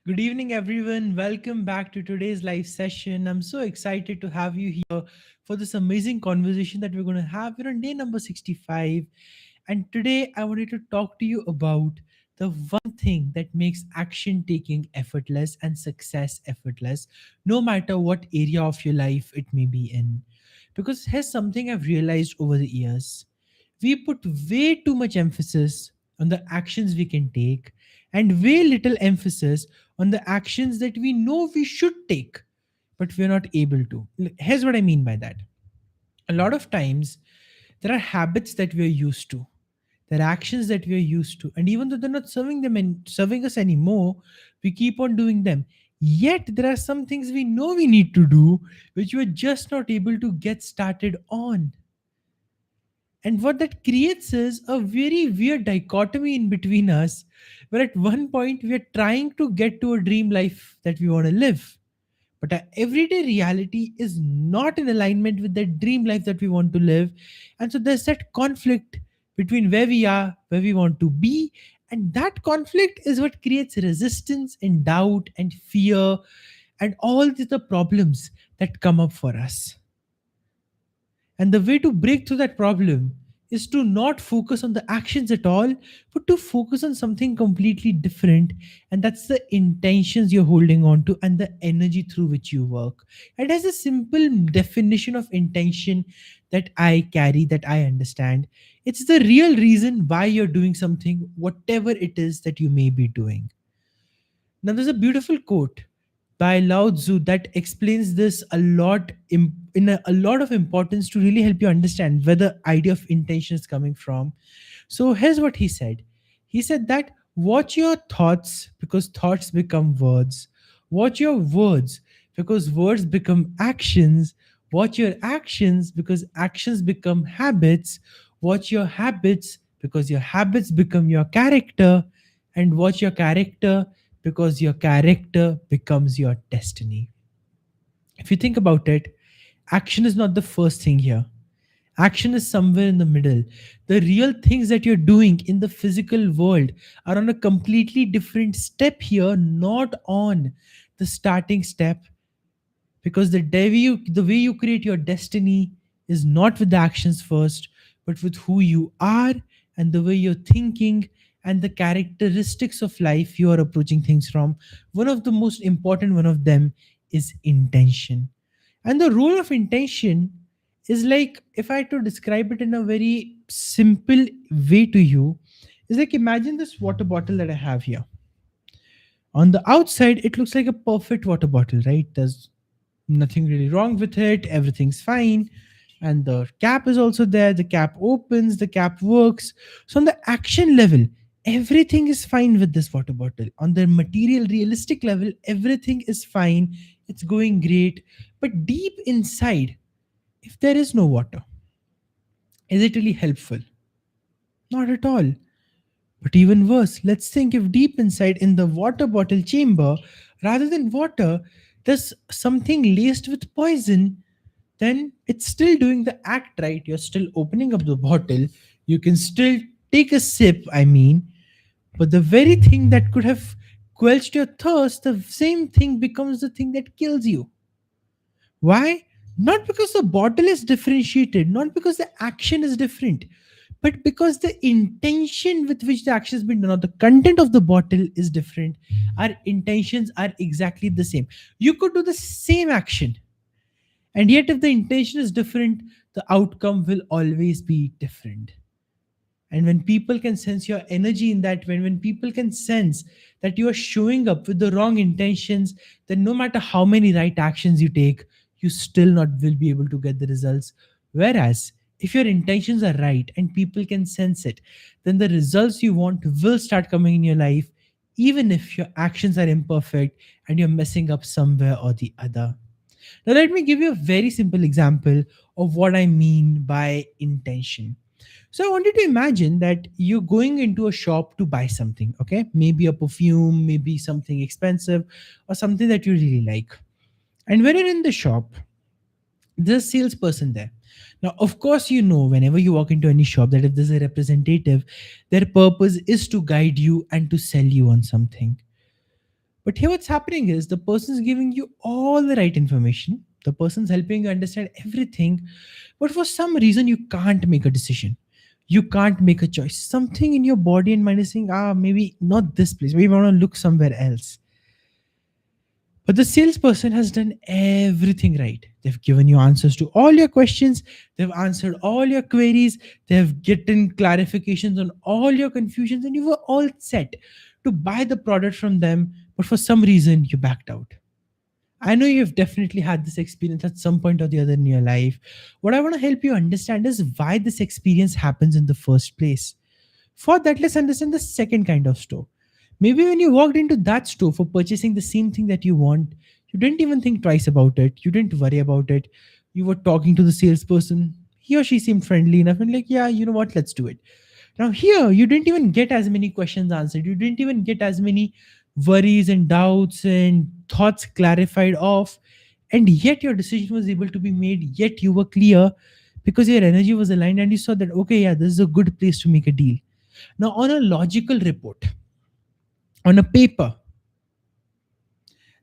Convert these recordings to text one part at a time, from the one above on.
Good evening, everyone. Welcome back to today's live session. I'm so excited to have you here for this amazing conversation that we're going to have. We're on day number 65. And today, I wanted to talk to you about the one thing that makes action taking effortless and success effortless, no matter what area of your life it may be in. Because here's something I've realized over the years: we put way too much emphasis on the actions we can take and way little emphasis on the actions that we know we should take, but we're not able to. Here's what I mean by that. A lot of times, there are habits that we're used to, there are actions that we're used to, and even though they're not serving them and serving us anymore, we keep on doing them. Yet, there are some things we know we need to do, which we're just not able to get started on. And what that creates is a very weird dichotomy in between us, where at one point we are trying to get to a dream life that we want to live. But our everyday reality is not in alignment with that dream life that we want to live. And so there's that conflict between where we are, where we want to be. And that conflict is what creates resistance and doubt and fear and all the problems that come up for us. And the way to break through that problem is to not focus on the actions at all, but to focus on something completely different. And that's the intentions you're holding on to and the energy through which you work. And as a simple definition of intention that I carry, that I understand, it's the real reason why you're doing something, whatever it is that you may be doing. Now, there's a beautiful quote by Lao Tzu that explains this a lot in a lot of importance to really help you understand where the idea of intention is coming from. So, here's what he said. He said that watch your thoughts because thoughts become words. Watch your words because words become actions. Watch your actions because actions become habits. Watch your habits because your habits become your character. And watch your character because your character becomes your destiny. If you think about it, action is not the first thing here. Action is somewhere in the middle. The real things that you're doing in the physical world are on a completely different step here, not on the starting step, because the way you create your destiny is not with the actions first, but with who you are and the way you're thinking and the characteristics of life you are approaching things from. One of the most important one of them is intention. And the role of intention is, like, if I had to describe it in a very simple way to you, is like, imagine this water bottle that I have here. On the outside it looks like a perfect water bottle, right? There's nothing really wrong with it, everything's fine. And the cap is also there, the cap opens, the cap works. So on the action level, everything is fine with this water bottle. On the material realistic level, everything is fine, it's going great. But deep inside, if there is no water, is it really helpful? Not at all. But even worse, let's think if deep inside in the water bottle chamber, rather than water, there's something laced with poison, then it's still doing the act right. You're still opening up the bottle. You can still take a sip, I mean, but the very thing that could have quenched your thirst, the same thing becomes the thing that kills you. Why? Not because the bottle is differentiated, not because the action is different, but because the intention with which the action has been done or the content of the bottle is different. Our intentions are exactly the same. You could do the same action, and yet if the intention is different, the outcome will always be different. And when people can sense your energy in that, when people can sense that you are showing up with the wrong intentions, then no matter how many right actions you take, you still not will be able to get the results. Whereas if your intentions are right and people can sense it, then the results you want will start coming in your life, even if your actions are imperfect and you're messing up somewhere or the other. Now, let me give you a very simple example of what I mean by intention. So, I wanted to imagine that you're going into a shop to buy something, okay? Maybe a perfume, maybe something expensive, or something that you really like. And when you're in the shop, there's a salesperson there. Now, of course, you know, whenever you walk into any shop, that if there's a representative, their purpose is to guide you and to sell you on something. But here, what's happening is the person's giving you all the right information, the person's helping you understand everything, but for some reason, you can't make a decision. You can't make a choice. Something in your body and mind is saying, maybe not this place. Maybe I want to look somewhere else. But the salesperson has done everything right. They've given you answers to all your questions, they've answered all your queries, they've gotten clarifications on all your confusions, and you were all set to buy the product from them. But for some reason, you backed out. I know you've definitely had this experience at some point or the other in your life. What I want to help you understand is why this experience happens in the first place. For that, let's understand the second kind of store. Maybe when you walked into that store for purchasing the same thing that you want, you didn't even think twice about it. You didn't worry about it. You were talking to the salesperson. He or she seemed friendly enough and like, yeah, you know what, let's do it. Now, here, you didn't even get as many questions answered. You didn't even get as many worries and doubts and thoughts clarified off. And yet, your decision was able to be made. Yet, you were clear because your energy was aligned and you saw that, okay, yeah, this is a good place to make a deal. Now, on a logical report, on a paper,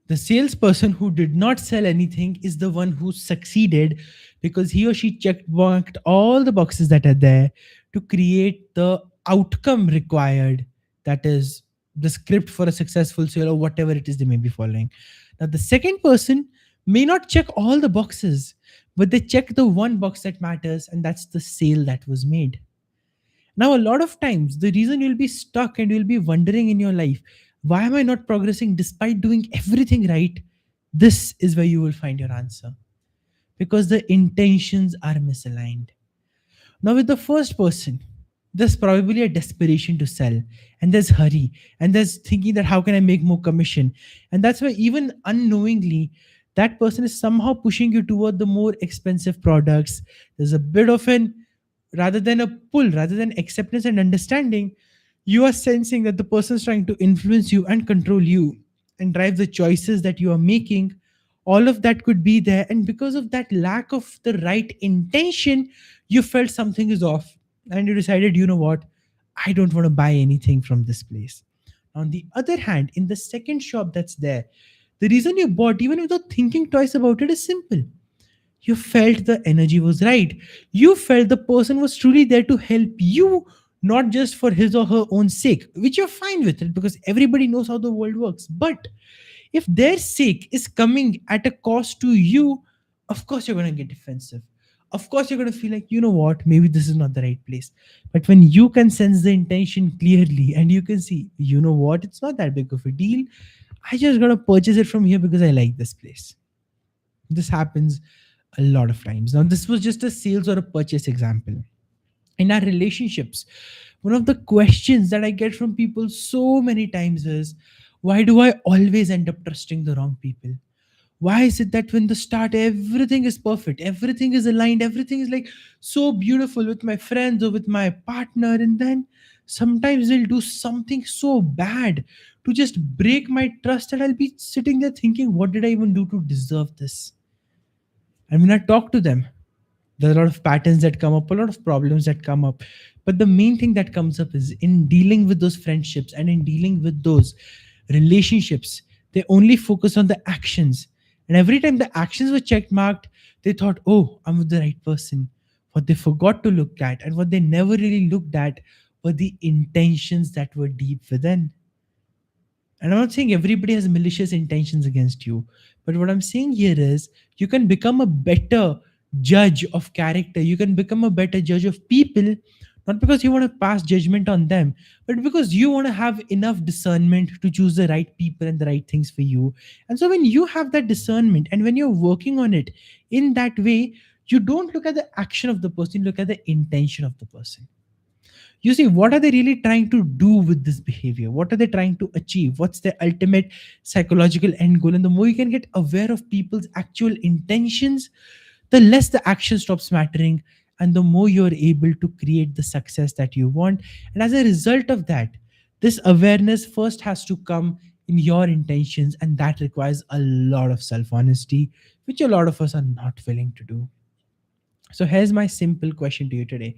the salesperson who did not sell anything is the one who succeeded because he or she checked marked all the boxes that are there to create the outcome required, that is the script for a successful sale or whatever it is they may be following. Now the second person may not check all the boxes, but they check the one box that matters, and that's the sale that was made. Now, a lot of times, the reason you'll be stuck and you'll be wondering in your life, why am I not progressing despite doing everything right? This is where you will find your answer because the intentions are misaligned. Now, with the first person, there's probably a desperation to sell, and there's hurry, and there's thinking that how can I make more commission? And that's why, even unknowingly, that person is somehow pushing you toward the more expensive products. There's a bit of an rather than a pull, rather than acceptance and understanding, you are sensing that the person is trying to influence you and control you and drive the choices that you are making. All of that could be there. And because of that lack of the right intention, you felt something is off and you decided, you know what, I don't want to buy anything from this place. On the other hand, in the second shop that's there, the reason you bought, even without thinking twice about it, is simple. You felt the energy was right. You felt the person was truly there to help you, not just for his or her own sake, which you're fine with it because everybody knows how the world works. But if their sake is coming at a cost to you, of course you're going to get defensive. Of course, you're going to feel like, you know what, maybe this is not the right place. But when you can sense the intention clearly and you can see, you know what, it's not that big of a deal. I just got to purchase it from here because I like this place. This happens a lot of times. Now, this was just a sales or a purchase example. In our relationships, one of the questions that I get from people so many times is, why do I always end up trusting the wrong people? Why is it that when the start everything is perfect, everything is aligned, everything is like so beautiful with my friends or with my partner, and then sometimes they'll do something so bad to just break my trust that I'll be sitting there thinking, what did I even do to deserve this? And when I talk to them, there are a lot of patterns that come up, a lot of problems that come up. But the main thing that comes up is in dealing with those friendships and in dealing with those relationships, they only focus on the actions. And every time the actions were check marked, they thought, oh, I'm with the right person. What they forgot to look at and what they never really looked at were the intentions that were deep within. And I'm not saying everybody has malicious intentions against you, but what I'm saying here is you can become a better judge of character. You can become a better judge of people, not because you want to pass judgment on them, but because you want to have enough discernment to choose the right people and the right things for you. And so when you have that discernment and when you're working on it in that way, you don't look at the action of the person, you look at the intention of the person. You see, what are they really trying to do with this behavior? What are they trying to achieve? What's their ultimate psychological end goal? And the more you can get aware of people's actual intentions, the less the action stops mattering and the more you're able to create the success that you want. And as a result of that, this awareness first has to come in your intentions, and that requires a lot of self honesty, which a lot of us are not willing to do. So here's my simple question to you today.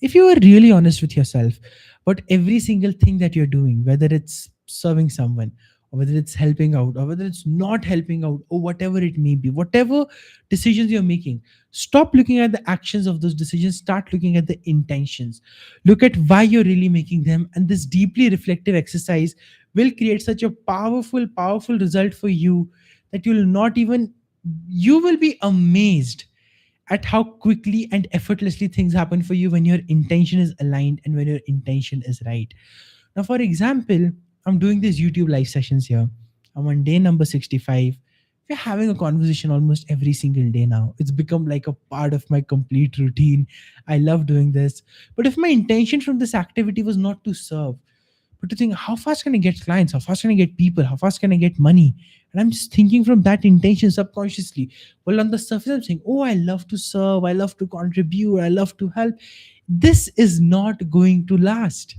If you were really honest with yourself about every single thing that you're doing, whether it's serving someone or whether it's helping out, or whether it's not helping out, or whatever it may be, whatever decisions you're making, stop looking at the actions of those decisions, start looking at the intentions. Look at why you're really making them, and this deeply reflective exercise will create such a powerful result for you that you'll not even, you will be amazed at how quickly and effortlessly things happen for you when your intention is aligned and when your intention is right. Now, for example, I'm doing these YouTube live sessions here. I'm on day number 65. We're having a conversation almost every single day now. It's become like a part of my complete routine. I love doing this. But if my intention from this activity was not to serve, but to think, how fast can I get clients? How fast can I get people? How fast can I get money? And I'm just thinking from that intention subconsciously. Well, on the surface, I'm saying, oh, I love to serve, I love to contribute, I love to help. This is not going to last.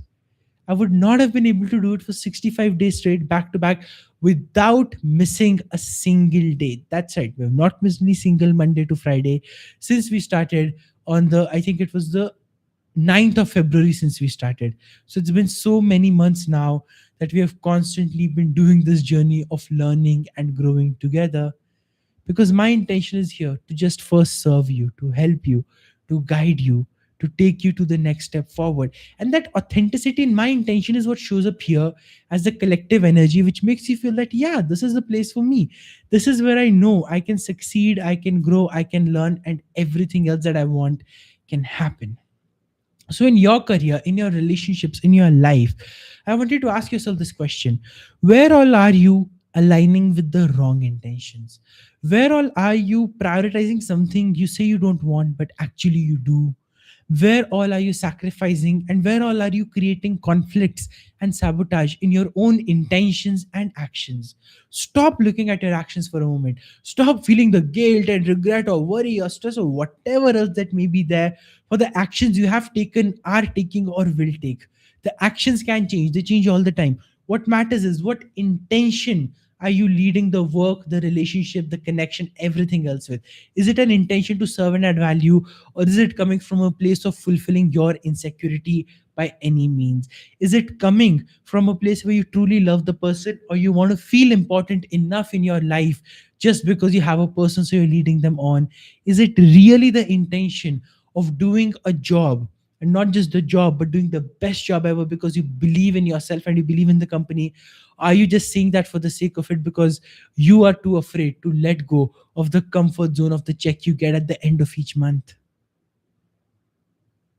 I would not have been able to do it for 65 days straight, back to back, without missing a single day. That's right. We have not missed any single Monday to Friday since we started on the, I think it was the 9th of February since we started. So it's been so many months now that we have constantly been doing this journey of learning and growing together, because my intention is here to just first serve you, to help you, to guide you, to take you to the next step forward. And that authenticity in my intention is what shows up here as the collective energy, which makes you feel that, yeah, this is the place for me. This is where I know I can succeed, I can grow, I can learn, and everything else that I want can happen. So, in your career, in your relationships, in your life, I want you to ask yourself this question: where all are you aligning with the wrong intentions? Where all are you prioritizing something you say you don't want, but actually you do? Where all are you sacrificing, and where all are you creating conflicts and sabotage in your own intentions and actions? Stop looking at your actions for a moment. Stop feeling the guilt and regret or worry or stress or whatever else that may be there for the actions you have taken, are taking, or will take. The actions can change, they change all the time. What matters is what intention are you leading the work, the relationship, the connection, everything else with? Is it an intention to serve and add value, or is it coming from a place of fulfilling your insecurity by any means? Is it coming from a place where you truly love the person, or you want to feel important enough in your life just because you have a person, so you're leading them on? Is it really the intention of doing a job, and not just the job, but doing the best job ever because you believe in yourself and you believe in the company? Are you just saying that for the sake of it because you are too afraid to let go of the comfort zone of the check you get at the end of each month?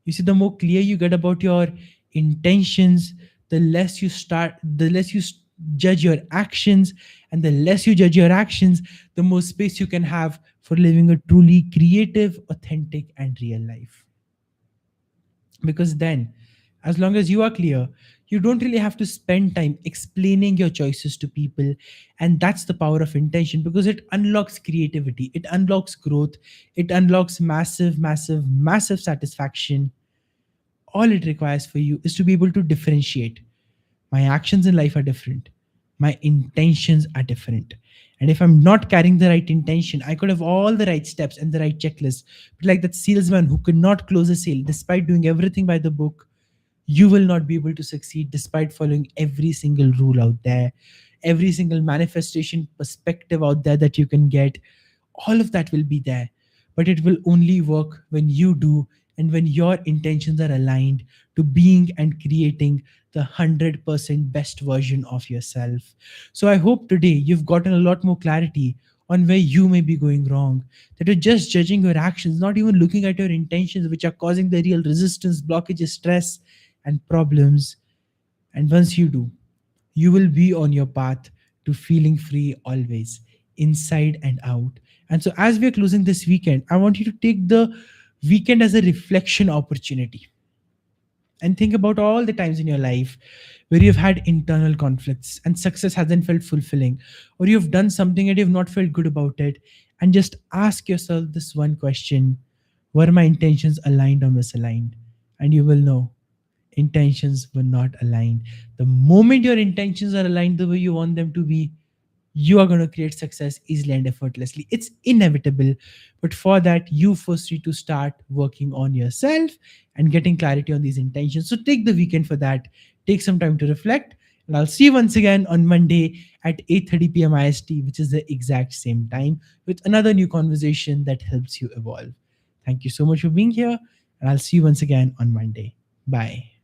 You see, the more clear you get about your intentions, the less you judge your actions, and the less you judge your actions, the more space you can have for living a truly creative, authentic, and real life. Because then, as long as you are clear, you don't really have to spend time explaining your choices to people. And that's the power of intention, because it unlocks creativity, it unlocks growth, it unlocks massive satisfaction. All it requires for you is to be able to differentiate: my actions in life are different, my intentions are different. And if I'm not carrying the right intention, I could have all the right steps and the right checklist, but like that salesman who could not close a sale despite doing everything by the book, you will not be able to succeed despite following every single rule out there, every single manifestation perspective out there that you can get. All of that will be there, but it will only work when you do, and when your intentions are aligned to being and creating the 100% best version of yourself. So I hope today you've gotten a lot more clarity on where you may be going wrong, that you're just judging your actions, not even looking at your intentions, which are causing the real resistance, blockages, stress, and problems. And once you do, you will be on your path to feeling free always, inside and out. And so, as we are closing this weekend, I want you to take the weekend as a reflection opportunity and think about all the times in your life where you've had internal conflicts and success hasn't felt fulfilling, or you've done something and you've not felt good about it. And just ask yourself this one question: were my intentions aligned or misaligned? And you will know intentions were not aligned. The moment your intentions are aligned the way you want them to be, you are going to create success easily and effortlessly. It's inevitable. But for that, you first need to start working on yourself and getting clarity on these intentions. So take the weekend for that. Take some time to reflect. And I'll see you once again on Monday at 8:30 p.m. IST, which is the exact same time, with another new conversation that helps you evolve. Thank you so much for being here, and I'll see you once again on Monday. Bye.